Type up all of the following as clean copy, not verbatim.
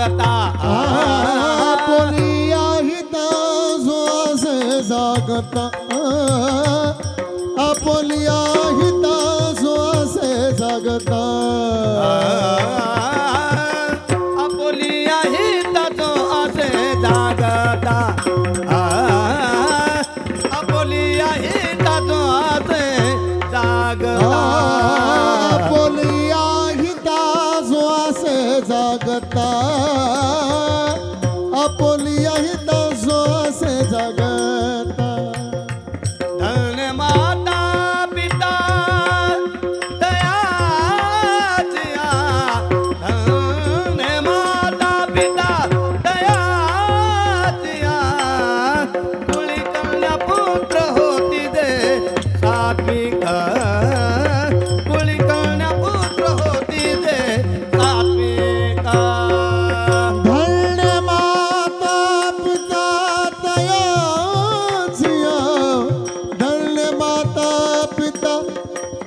जागता आपुलिया हिता जो असे जागता आपुलिया हिता जो असे जागता आपुलिया हिता जो असे जागता आपुलिया हिता जो असे जागता आपुलिया हिता जो असे जागता आपुलिया हिता जो असे जागता धन्य माता पिता दयाचिया धन्य माता पिता दयाचिया कुळी कन्या पुत्र होती दे सात्विक कुळी कन्या पुत्र होती दे सात्विक धन्य माता पिता दयाचिया धन्य माता पिता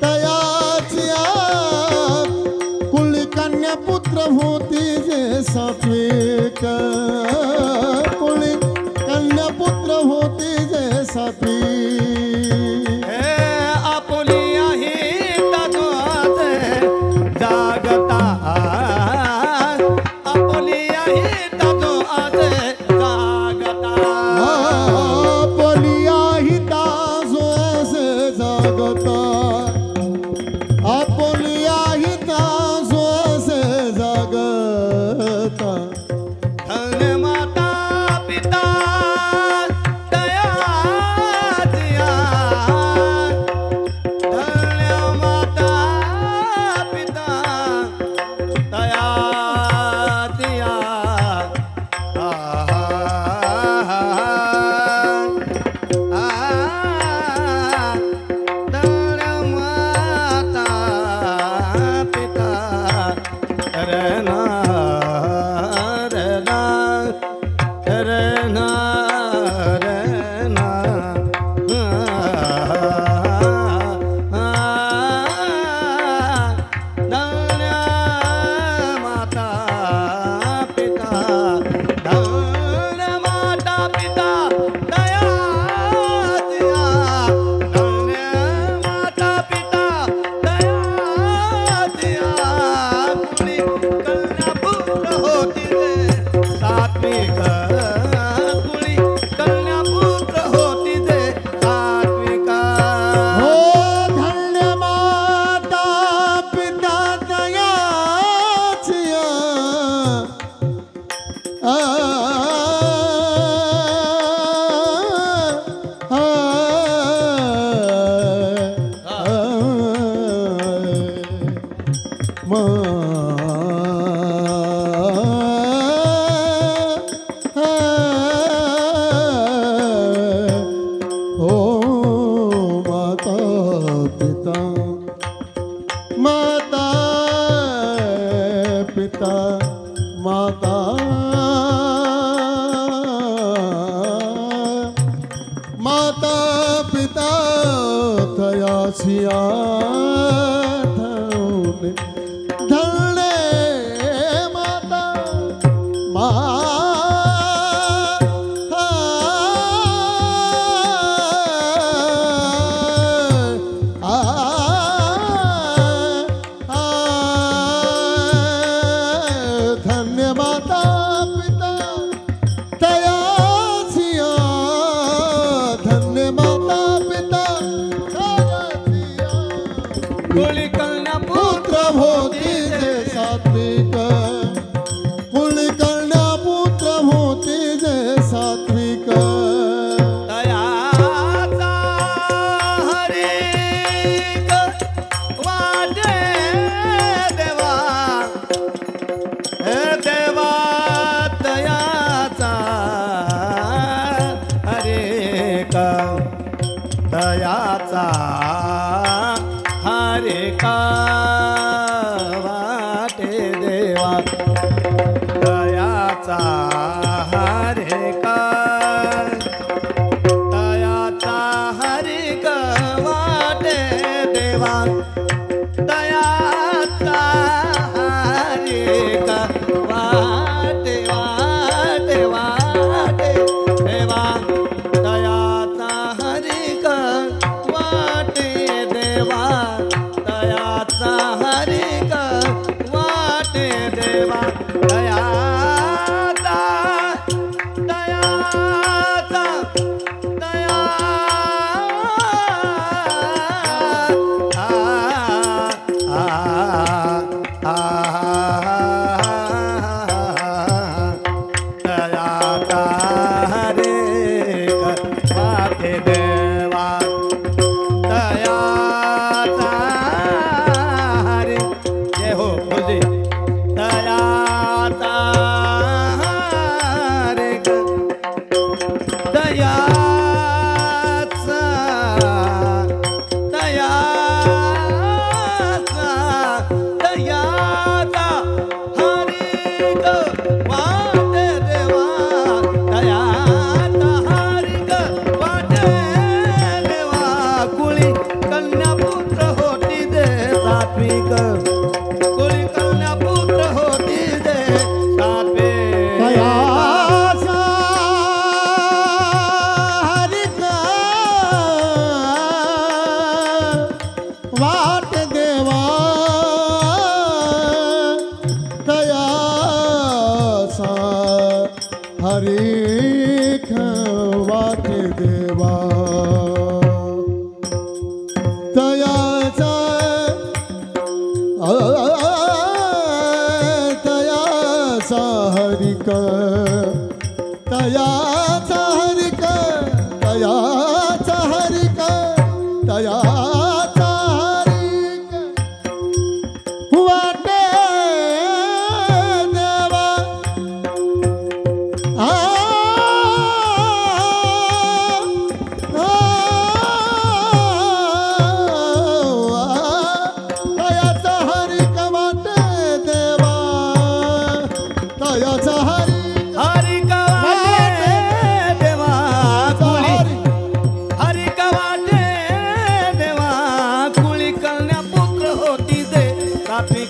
दयाचिया कुली कन्या पुत्र होती जे सात्विक कुली कन्या पुत्र होती जे सात्विक आपुलिया हिता जो असे जागता आपुलिया हिता जो असे जागता आपुलिया हिता जो असे जागता आपुलिया हिता जो असे जागता धन्य माता पिता दयाचिया धन्य माता पिता दयाचिया धन्य माता पिता रना रना रना रना धन्य माता पिता धन्य माता पिता दयाचिया धन्य माता पिता दयाचिया कुली कन्या पुत्र होती रे सात्विक कुली कन्या पुत्र होती रे सात्विक हो धन्य माता पिता दयाचिया माता पिता माता पिता माता माता पिता दयाचिया धन्य माता धन्य माता पिता दयाचिया धन्य माता पिता दयाचिया कुली कन्या पुत्र होती जे सात्विक कुली कन्या पुत्र होती जे सात्विक दयाचा हरिक वाटे देवा हे देवा दयाचा हरिक दयाचा हरिक वाटे देवा दयाचा हरिक दयाचा हरिक वाटे देवा दयाचा हरिक वाटे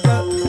ग